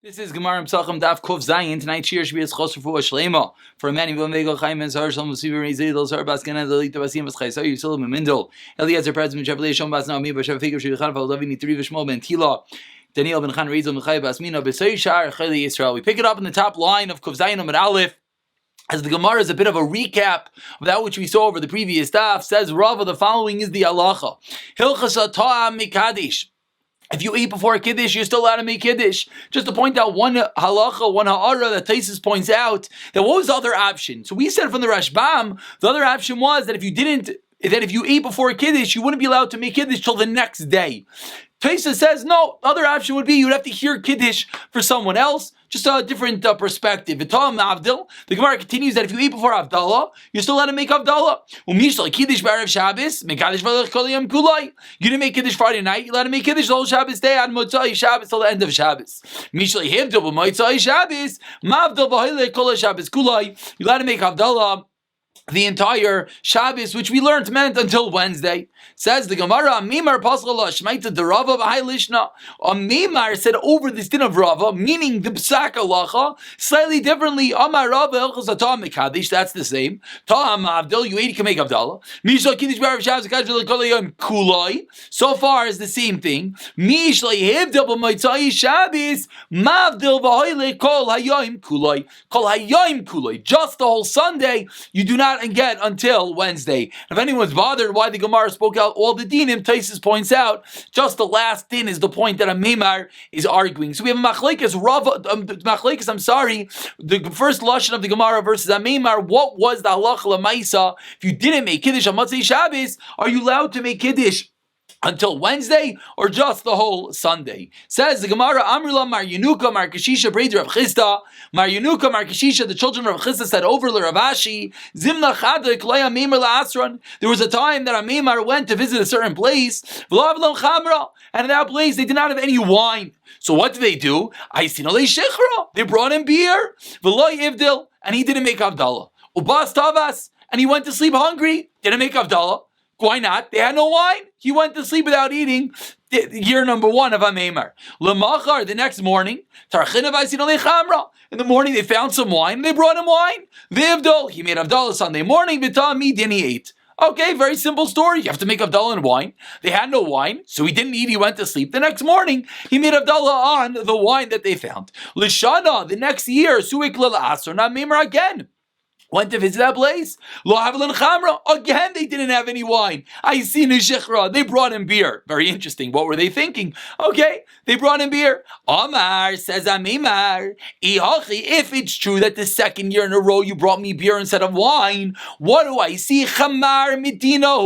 This is Gemara Pesachim Daf Kuf Zayin. Tonight's shir should be as chosr for Shlema. For a man who vegel chaim and zar shalom v'sivir izay those are baskana the lita basim v'schay so you still memindol Eliezer President Shavlei Shom Bas Naomi Bashav Figure Shulchan Falavi Nitri V'Shmol Ben Tila Daniel Ben Chan Rizal Mechai Basmina B'Say Shar Chayli Yisrael. We pick it up in the top line of Kuf Zayin Amud Aleph. As the Gemara is a bit of a recap of that which we saw over the previous daf. Says Rava, the following is the halacha. Hilchas Ta'am Mikadish. If you eat before a Kiddush, you're still allowed to make Kiddush. Just to point out one halacha, one ha'ara that Taisus points out, that what was the other option? So we said from the Rashbam, the other option was that if you eat before a Kiddush, you wouldn't be allowed to make Kiddush till the next day. Taisus says, no, the other option would be you'd have to hear Kiddush for someone else. Just a different perspective. The Gemara continues that if you eat before Avdallah, you're still allowed to make Avdallah. You didn't make Kiddush Friday night, you're allowed to make Kiddush the whole Shabbos day, on Motzai Shabbos till the end of Shabbos. You're allowed to make Avdallah the entire Shabbos, which we learned meant until Wednesday. Says the Gemara, Mimar Paschalah Shmaita the Rava B'Hai Lishna. Mimar said over this din of Rava, meaning the Psak Halacha, slightly differently. Amar Rava Elchas Atah Mekadesh, that's the same. Ta'am Avdal, you ate, you can make Avdallah. Mishla Kiddush B'Arav Shabbos Kajvel Kolayim Kulai. So far is the same thing. Mishla Yevdel B'Motzai Shabbos Mavdil B'Hoyle Kol Hayom Kulai. Kol Hayom Kulai. Just the whole Sunday, you do not get until Wednesday. If anyone's bothered why the Gemara spoke out all the dinim, Taisus points out just the last din is the point that a Mimar is arguing. So we have a machlekes the first lashon of the Gemara versus a Mimar. What was the halacha l'maisa? If you didn't make Kiddush on Motzei Shabbos, are you allowed to make Kiddush until Wednesday, or just the whole Sunday? Says the Gemara, Amrula Mar Yenuka Mar Kashisha Breder Rav Chisda. Mar Yenuka Mar Kashisha, the children of Rav Chisda said over to Rav Ashi, Zimna Chadek Loya Mimar LaAsron. There was a time that a Mimar went to visit a certain place, and in that place they did not have any wine. So what did they do? They brought him beer, and he didn't make Avdallah. Ubas Tavas, and he went to sleep hungry, didn't make Avdallah. Why not? They had no wine. He went to sleep without eating. Year number one of Amemar. Lemachar, the next morning, in the morning they found some wine and they brought him wine. V'ivdol, he made Avdallah Sunday morning, v'tami, then he ate. Okay, very simple story. You have to make Avdallah and wine. They had no wine, so he didn't eat, he went to sleep. The next morning, he made Avdallah on the wine that they found. Lishana, the next year, Suik Lila Asr, Amemar again. Went to visit that place. Lo Havlan Chamra. Again, they didn't have any wine. I see Nishechra. They brought him beer. Very interesting. What were they thinking? Okay, they brought him beer. Amar says Amimar. If it's true that the second year in a row you brought me beer instead of wine, what do I see? Chamar Medina.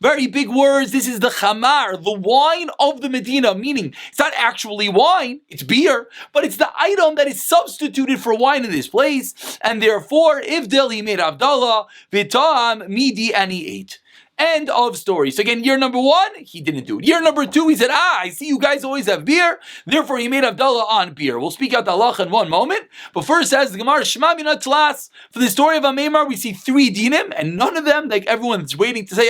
Very big words. This is the Chamar, the wine of the Medina. Meaning, it's not actually wine. It's beer, but it's the item that is substituted for wine in this place, and therefore, if he made Avdallah, Vitam, Midi, and he ate. End of story. So again, year number one, he didn't do it. Year number two, he said, I see you guys always have beer, therefore he made Avdallah on beer. We'll speak out the halacha in one moment, but first says the Gemara, Shema Mina Tlas. For the story of Amemar, we see three dinim, and none of them, like everyone's waiting to say,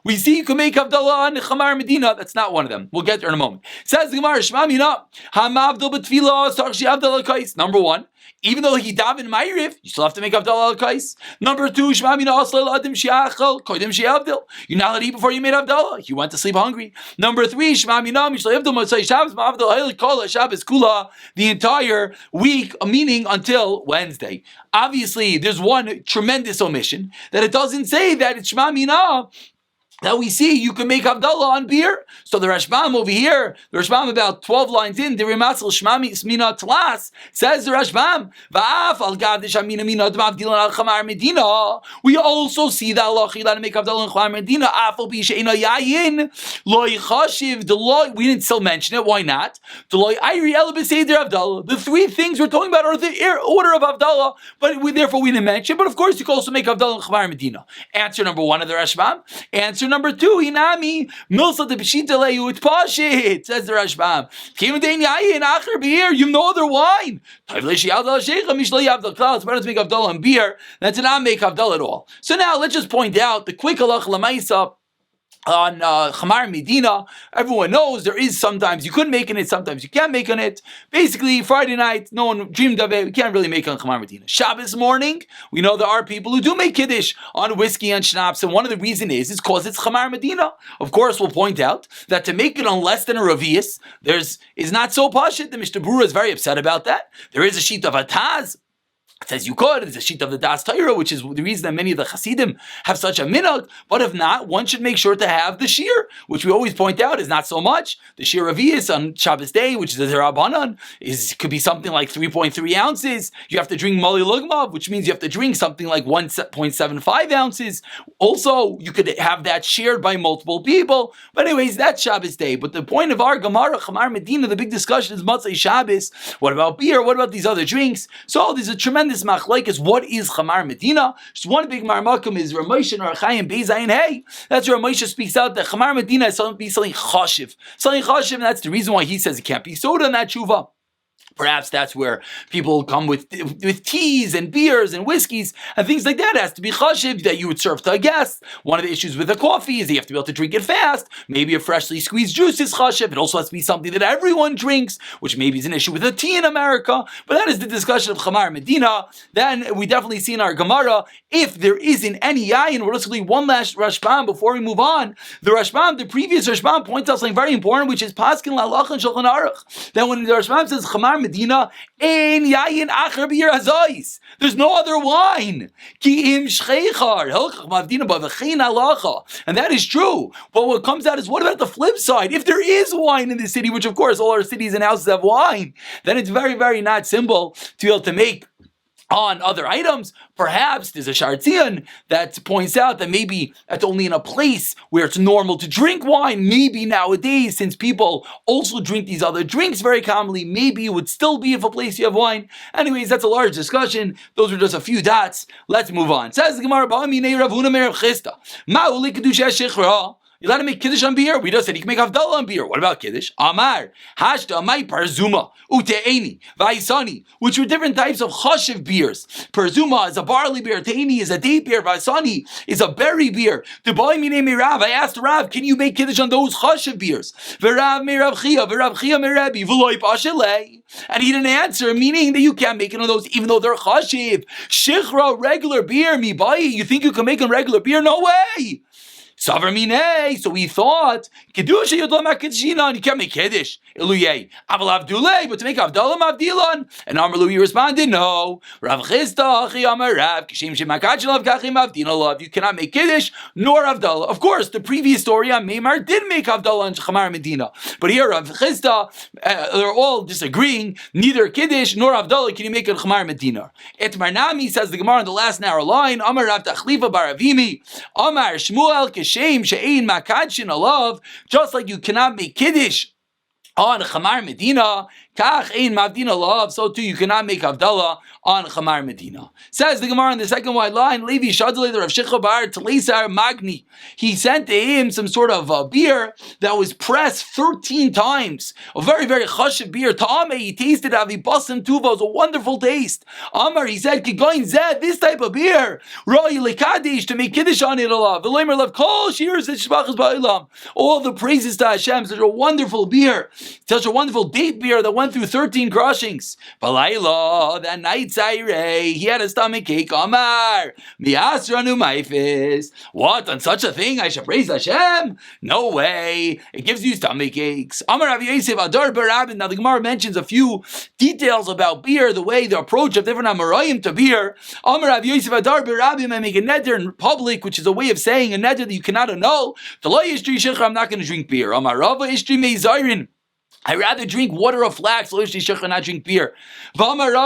we see you can make Avdallah on Chamar Medina. That's not one of them. We'll get there in a moment. Says the Gemara, Shema Mina, Hamavdal B'Tfilah, Sarchi Avdallah Kais. Number one, even though he davened Ma'ariv, you still have to make Avdallah al-Kais. Number two, Shema Mina Asla Adim Shiachal, Kodim Shiavdil. You're not allowed to eat before you made Avdallah. You went to sleep hungry. Number three, Shema Mina Mishlei Avdil Motzai Shabbos Ma'avdil Hayel Kol Shabbos Kula, the entire week, meaning until Wednesday. Obviously, there's one tremendous omission that it doesn't say that it's Shema Mina. Now we see you can make Avdallah on beer. So the Rashbam over here, the Rashbam about 12 lines in, the Rimatzal Shmami Smina Tlas, says the Rashbam, Va'af al Gav de Shamina Mina Dmavdilan al Chamar Medina. We also see that Allah to make Avdallah in Chamar Medina. Afal Bishaina Yayin, Loi Chashiv, Deloy. We didn't still mention it. Why not? Deloy Iri Elabeseder Avdallah. The three things we're talking about are the order of Avdallah, but therefore we didn't mention. But of course, you can also make Avdallah in Chamar Medina. Answer number one of the Rashbam. Answer number two, Hinami, Milsa de Beshita Leut Pashit, says the Rashbam. You know other wine. It's better to make Avdallah and beer than to not make Avdallah at all. So now let's just point out the quick halach lamaisa on Chamar Medina. Everyone knows there is sometimes you could make on it, sometimes you can't make on it. Basically, Friday night, no one dreamed of it. We can't really make on Chamar Medina. Shabbos morning, we know there are people who do make Kiddush on whiskey and schnapps, and one of the reasons is because it's Chamar Medina. Of course, we'll point out that to make it on less than a Revius, is not so pashit. The Mishnah Berurah is very upset about that. There is a sheet of Ataz. It says you could. It's a sheet of the Das Torah, which is the reason that many of the Hasidim have such a minhag. But if not, one should make sure to have the shear, which we always point out is not so much. The shear Revius on Shabbos day, which is the Rabbanan, could be something like 3.3 ounces. You have to drink Mali Lugmav, which means you have to drink something like 1.75 ounces. Also, you could have that shared by multiple people. But anyways, that's Shabbos day. But the point of our Gemara, Chamar Medina, the big discussion is Matzai Shabbos. What about beer? What about these other drinks? So there's a tremendous machlekes. What is Chamar Medina? Just one big marmakum is Ramosha and Archaim Bezayin Hey. That's where Ramosha speaks out that Chamar Medina is something chashiv. Something chashiv, and that's the reason why he says it can't be soda in that tshuva. Perhaps that's where people come with teas and beers and whiskeys and things like that. It has to be chashiv that you would serve to a guest. One of the issues with a coffee is that you have to be able to drink it fast. Maybe a freshly squeezed juice is chashiv. It also has to be something that everyone drinks, which maybe is an issue with a tea in America. But that is the discussion of Chamar Medina. Then we definitely see in our Gemara, if there isn't any yayin, we're basically one last Rashbam before we move on. The previous Rashbam points out something very important, which is Paskin Lalach and Shulchan Aruch. That when the Rashbam says Chamar Medina, ein yayin acher beer hazois. There's no other wine. Ki im shcheichar helchach mavdina b'v'chein halacha, and that is true. But what comes out is, what about the flip side? If there is wine in the city, which of course all our cities and houses have wine, then it's very, very not simple to be able to make on other items. Perhaps there's a Shartzian that points out that maybe that's only in a place where it's normal to drink wine. Maybe nowadays, since people also drink these other drinks very commonly, maybe it would still be if a place you have wine. Anyways, that's a large discussion. Those are just a few dots. Let's move on. Says the Gemara, you let him make Kiddush on beer? We just said he can make Havdalah on beer. What about Kiddush? Amar, Hashta, Amai, Parzuma, Ute'eni, Vaisani, which were different types of chashiv beers. Parzuma is a barley beer, Te'eni is a date beer, Vaisani is a berry beer. I asked Rav, can you make Kiddush on those chashiv beers? And he didn't answer, meaning that you can't make it on those, even though they're chashiv. Shichra, regular beer, you think you can make on regular beer? No way! So we thought Kedusha Yodlam HaKedushinan, you can't make Kiddush. Iluyeh Aval Avduleh, but to make Avdalah Avdilan. And Amar Lui responded, no. Rav Chisda Achi Amar Rav Kishim Shemakachalav Kachim Avdinalav. You cannot make Kiddush nor Avdalah. Of course, the previous story on Meimar did make Avdalah and Chamar Medina, but here Rav Chisda, they're all disagreeing. Neither Kiddush nor Avdalah can you make a Chamar Medina. Et Marnami, says the Gemara in the last narrow line. Amar Rav Tachlifa Baravimi. Amar Shmuel Kishem She'ein Makachin Alav. Just like you cannot make Kiddush on Chamar Medina, Kach ein Mavdina Lav, so too you cannot make Havdalah on Chamar Medina. Says the Gemara in the second wide line, Levi Shadle Rav Shikha Bar Tleisar Magni. He sent to him some sort of beer that was pressed 13 times. A very, very chashiv beer. Ta'ameh, he tasted Avi Basim Tuva. It was a wonderful taste. Amar, he said, Kigoin Zed, this type of beer, Roi Lekadish, to make Kiddush on it Allah. The Lamer Lev Kol Shirs Shbachas Ba'ilam. All the praises to Hashem, such a wonderful beer, such a wonderful date beer that went through 13 crushings. Balayla, that night, Zaire, he had a stomach ache. Amar, Miasranu Maifis. What, on such a thing I should praise Hashem? No way. It gives you stomach aches. Amar Rav Yosef Adar Barabin. Now the Gemara mentions a few details about beer, the way, the approach of different Amarayim to beer. Amar Rav Yosef Adar Barabin, I make a neder in public, which is a way of saying a neder that you cannot annul. I'm not going to drink beer. Amar Rava Ishtri Meizarin. I rather drink water of flax, not drink beer. It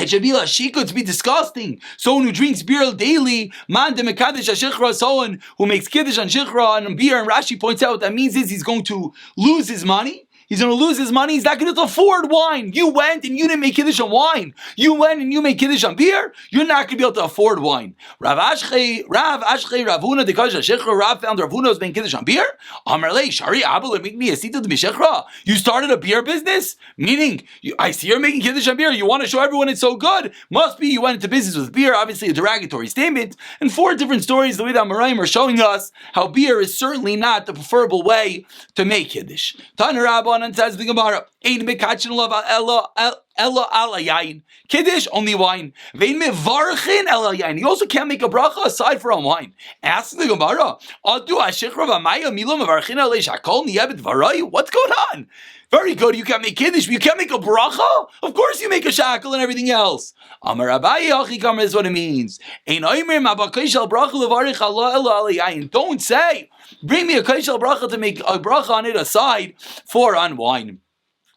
should be lashika, to be disgusting. Someone who drinks beer daily, man demekadish ashikra, someone who makes kiddush on shikra and beer. And Rashi points out what that means is he's going to lose his money. He's going to lose his money. He's not going to afford wine. You went and you didn't make Kiddush on wine. You went and you made Kiddush on beer. You're not going to be able to afford wine. Rav Ashchei, Ravuna, the Kasha Shechra, Rav found Ravuna was making Kiddush on beer. Amarle, Shari Abel, make me a sita to Mishechra. You started a beer business? Meaning, I see you're making Kiddush on beer. You want to show everyone it's so good. Must be you went into business with beer. Obviously, a derogatory statement. And 4 different stories, the way that Amoraim are showing us how beer is certainly not the preferable way to make Kiddush. Tana Rabbanan says the Gemara, Ein mekachin lava ella ala yain. Kiddush, only wine. Vein mevarchin ela yain. You also can't make a bracha aside from wine. Ask the Gemara, Adu ashichra v'maya milo mevarchin ela shakol niyabit varay. What's going on? Very good. You can't make Kiddush, but you can't make a bracha? Of course you make a shackle and everything else. Amar Abaye Achikam is what it means. Ein oimer mabakishal bracha levarich ala ala yain. Don't say, bring me a kaishal bracha to make a bracha on it aside for on wine.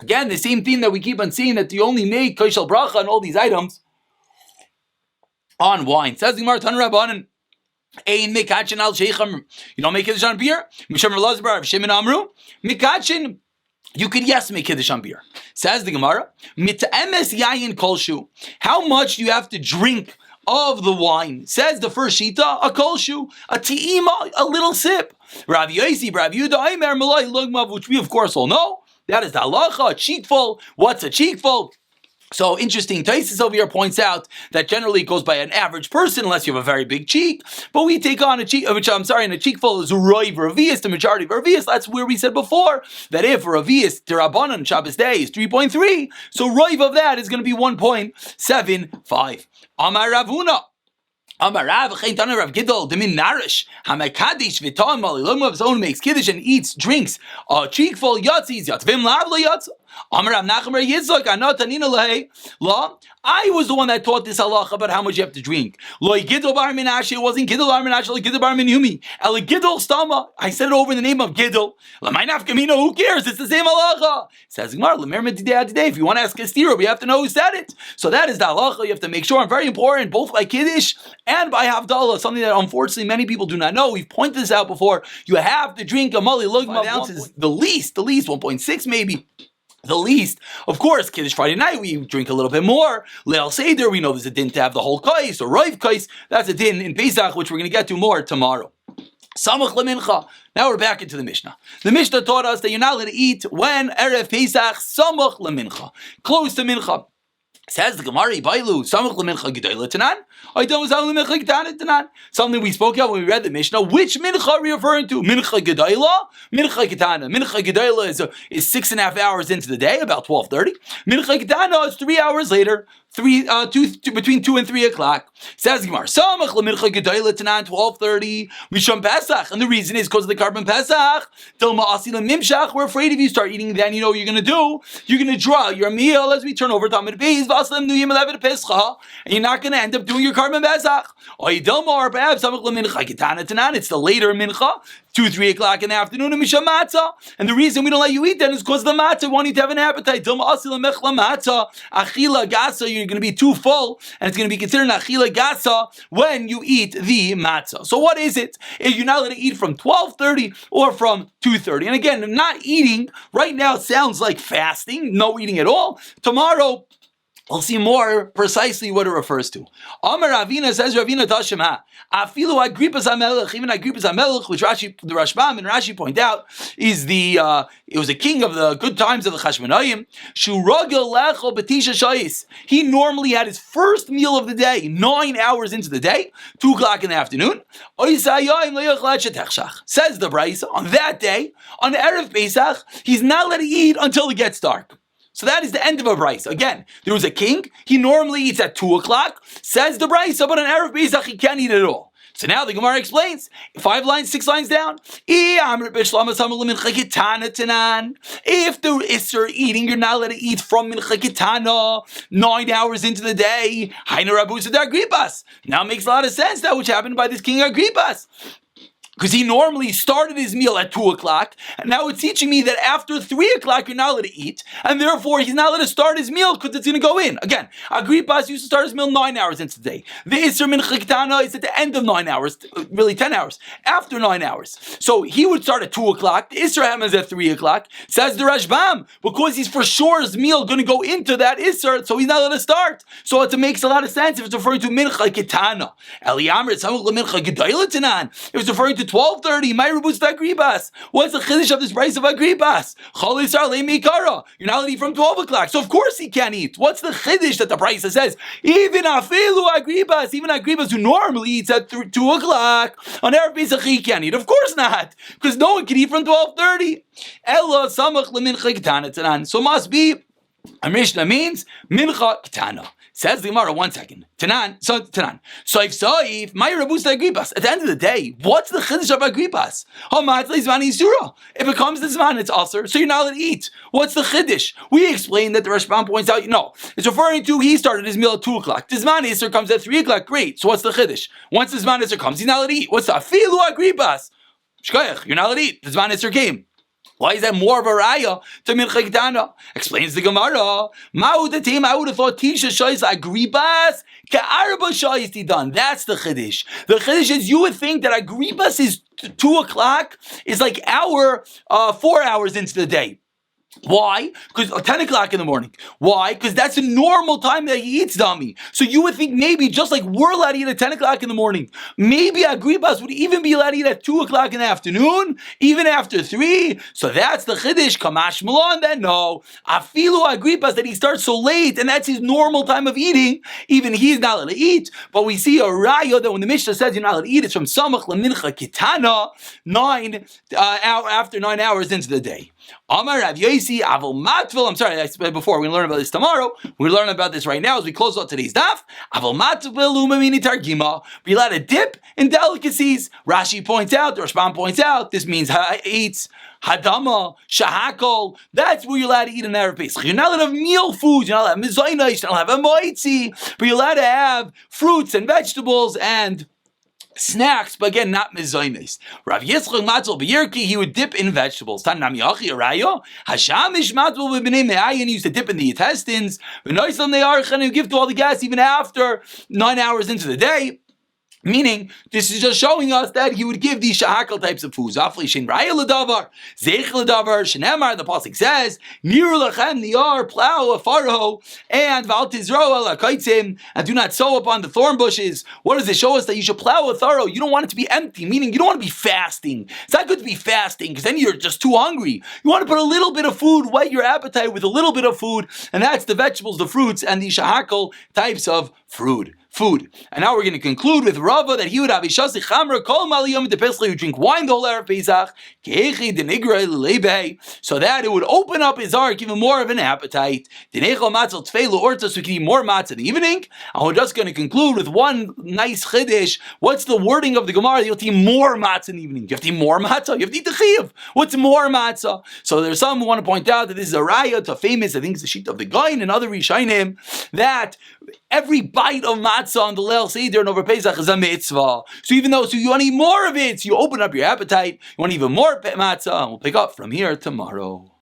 Again, the same theme that we keep on seeing, that you only make kaishal bracha on all these items on wine. Says the Gemara, Tan Rabbanan, Ein mikachin al sheicham. You don't make Kiddush on beer? Misham Elazar Shimon Amru. Mikachin, you could make Kiddush on beer. Says the Gemara, Mit'emes yayin kolshu. How much do you have to drink of the wine? Says the first shita, a kolshu, a ti'ima, a little sip. Rav Yosi, Rav Yuda, Aimer Malay Lugmav, which we of course all know. That is the halacha, a cheekful. What's a cheekful? So interesting, Taisus over here points out that generally it goes by an average person unless you have a very big cheek. But we take on a cheek, and a cheekful is roiv ravius, the majority of ravius. That's where we said before that if ravius derabanan Shabbos day is 3.3, so roiv of that is going to be 1.75. Amar Ravuna. Amarav Chaitana Rav Gidol Demin Narish Hamakadish Viton Mali Lugma of his own makes Kiddush and eats drinks a cheekful yatzis yatzvim lavla yatz. Amarav Nachmer Yitzchak Anatanina Lehe Law. I was the one that taught this halacha about how much you have to drink. Loi Gidol Bar Menashe, it wasn't Gidol Bar Menashe, like Gidol Bar Menhumi. El Gidol Stama. I said it over in the name of Gidol. Lamainaf Kamino, who cares? It's the same halacha. Says Gemara, Lemer today. If you want to ask a stira, we have to know who said it. So that is the halacha. You have to make sure, and very important, both by Kiddush and by Havdalah, something that unfortunately many people do not know. We've pointed this out before. You have to drink a mali lugma. 5 ounces, the least, 1.6 maybe. The least. Of course, Kiddush Friday night, we drink a little bit more. Leil Seder, we know there's a din to have the whole kais, or Rav kais. That's a din in Pesach, which we're going to get to more tomorrow. Samach lemincha. Now we're back into the Mishnah. The Mishnah taught us that you're not allowed to eat when Erev Pesach, samach lemincha. Close to mincha. Says the Gemara, Bailu, Samach lemincha gedayla tanan. Something we spoke about when we read the Mishnah. Which mincha are we referring to? Mincha gedayla? Mincha ketana. Mincha gedayla is 6.5 hours into the day, about 12:30. Mincha ketana is 3 hours later. Between 2 and 3 o'clock. Says Gemara, Samach lemincha gedayla tanan 12:30. Misham Pesach, and the reason is because of the carbon Pesach. Till ma'asi lemimshach. We're afraid if you start eating, then you know what you're going to do. You're going to draw your meal as we turn over to Amid Beis Vaslam Nuyim 11 Pescha, and you're not going to end up doing your carbon Pesach. Or perhaps Samach lemincha ketana tanan. It's the later mincha. 2-3 o'clock in the afternoon, and Misham Matzah. And the reason we don't let you eat then is because the matzah want you to have an appetite. Achila gasa, you're going to be too full, and it's going to be considered achila gasa when you eat the matzah. So what is it? You're not allowed to eat from 12:30 or from 2:30. And again, not eating right now sounds like fasting, no eating at all. Tomorrow, we'll see more precisely what it refers to. Amar Ravina says, Ravina Tashema, Afilu Agrippas HaMelech, even Agrippas HaMelech, which the Rashbam and Rashi point out, is it was a king of the good times of the Chashmonayim. Shuragil Lecho Betisha Shayis. He normally had his first meal of the day, 9 hours into the day, 2 o'clock in the afternoon. Says the Braisa, on that day, on Erev Pesach, he's not allowed to eat until it gets dark. So that is the end of a brisa. Again, there was a king. He normally eats at 2 o'clock. Says the brisa, but on Erev Pesach he can't eat at all. So now the Gemara explains 5 lines, 6 lines down. If the Isser eating, you're not allowed to eat from Mincha Ketana 9 hours into the day. Now it makes a lot of sense that which happened by this king Agrippas. Because he normally started his meal at 2 o'clock, and now it's teaching me that after 3 o'clock you're not allowed to eat, and therefore he's not allowed to start his meal because it's going to go in. Again, Agrippas used to start his meal 9 hours into the day. The Isser Mincha Ketana is at the end of 9 hours, really 10 hours, after 9 hours. So he would start at 2 o'clock, the Isser happens at 3 o'clock, says the Rashbam, because he's for sure his meal going to go into that Isser, so he's not allowed to start. So it makes a lot of sense if it's referring to Mincha Ketana. Eliyamr, it's Mincha Gedayla Tanan. If it's referring to 12:30, my rebus Agribas. What's the chiddush of this price of Agribas? You're not allowed to eat from 12 o'clock, so of course he can't eat. What's the chiddush that the price says? Even Agribas who normally eats at 2 o'clock on Erev Pesach he can't eat. Of course not, because no one can eat from 12:30. Ella samach lemincha ketana tanan. So must be a Mishnah means mincha ketana. Says the Gemara, 1 second. Tanan. Soif, my Rabusa Agribas. At the end of the day, what's the chiddush of Agribas? If it comes to Zman, it's Aser, so you're not allowed to eat. What's the chiddush? We explained that the Rashbam points out, no, it's referring to he started his meal at 2 o'clock. The Zman Isser comes at 3 o'clock. Great. So what's the chiddush? Once the Zman Isser comes, he's not allowed to eat. What's the Afilu Agribas? Shkoyach, you're not allowed to eat. The Zman Isser came. Why is that more of a raya to Mincha Ketana? Explains the Gemara. Ma'u the team, I would have thought Tisha Shoyz Agribas Ka'arba Shoyz done. That's the Chiddush. The Chiddush is you would think that Agribas is 2 o'clock is like 4 hours into the day. Why? Because 10 o'clock in the morning. Why? Because that's a normal time that he eats, dummy. So you would think maybe just like we're allowed to eat at 10 o'clock in the morning, maybe Agribas would even be allowed to eat at 2 o'clock in the afternoon, even after 3. So that's the Chiddush. Kamash Malon, then no. Afilu Agribas that he starts so late and that's his normal time of eating, even he's not allowed to eat. But we see a raya that when the Mishnah says you're not allowed to eat, it's from Samach Lemincha Ketana, after 9 hours into the day. Amar Rav Yosi Avol Matvil. I'm sorry, I said before. We're going to learn about this tomorrow. We're learning about this right now as we close out today's daf. Avol Matvil Umamini Targima. Be allowed to dip in delicacies. Rashi points out, the Rashbam points out, this means eats Hadama, Shahakol. That's where you're allowed to eat in Erev Pesach. You're not allowed to have meal foods. You're not allowed to have mizayna. You're not allowed to have a moitzi. But you're allowed to have fruits and vegetables and snacks, but again, not mezainis. Rav Yitzchak Matzel B'Yirki, he would dip in vegetables. Tanam Yachi Arayo, Hashamish Matzel B'Bnei Me'ayin, he used to dip in the intestines. V'noisam Ne'archen, he would give to all the gas even after 9 hours into the day. Meaning, this is just showing us that he would give these shahakal types of foods. Afli shin raya l'davar, zeich l'davar, shenemar, the pasuk says, nir lachem niyar, plow a faro, and val tizro ala kaitzim, and do not sow upon the thorn bushes. What does it show us? That you should plow a furrow. You don't want it to be empty, meaning you don't want to be fasting. It's not good to be fasting, because then you're just too hungry. You want to put a little bit of food, whet your appetite with a little bit of food, and that's the vegetables, the fruits, and the shahakal types of food. And now we're going to conclude with Rava that he would have Ishasi Chamra Kol Maliyom de Pesach, who drink wine the whole Erev Pesach, Kechi Denigra Lebe, so that it would open up his heart, give him more of an appetite. Denechol Matzah Tfeilu Orta, so he can eat more matzah in the evening. And we're just going to conclude with one nice chiddush. What's the wording of the Gemara? You'll eat more matzah in the evening. You have to eat more matzah. You have to eat the chiyuv. What's more matzah? So there's some who want to point out that this is a raya to famous, I think it's the sheet of the Gaon and other Rishayim, that every bite of matzah on the Leil Seder and over Pesach is a mitzvah. So even though, so you want to eat more of it, so you open up your appetite, you want even more matzah, and we'll pick up from here tomorrow.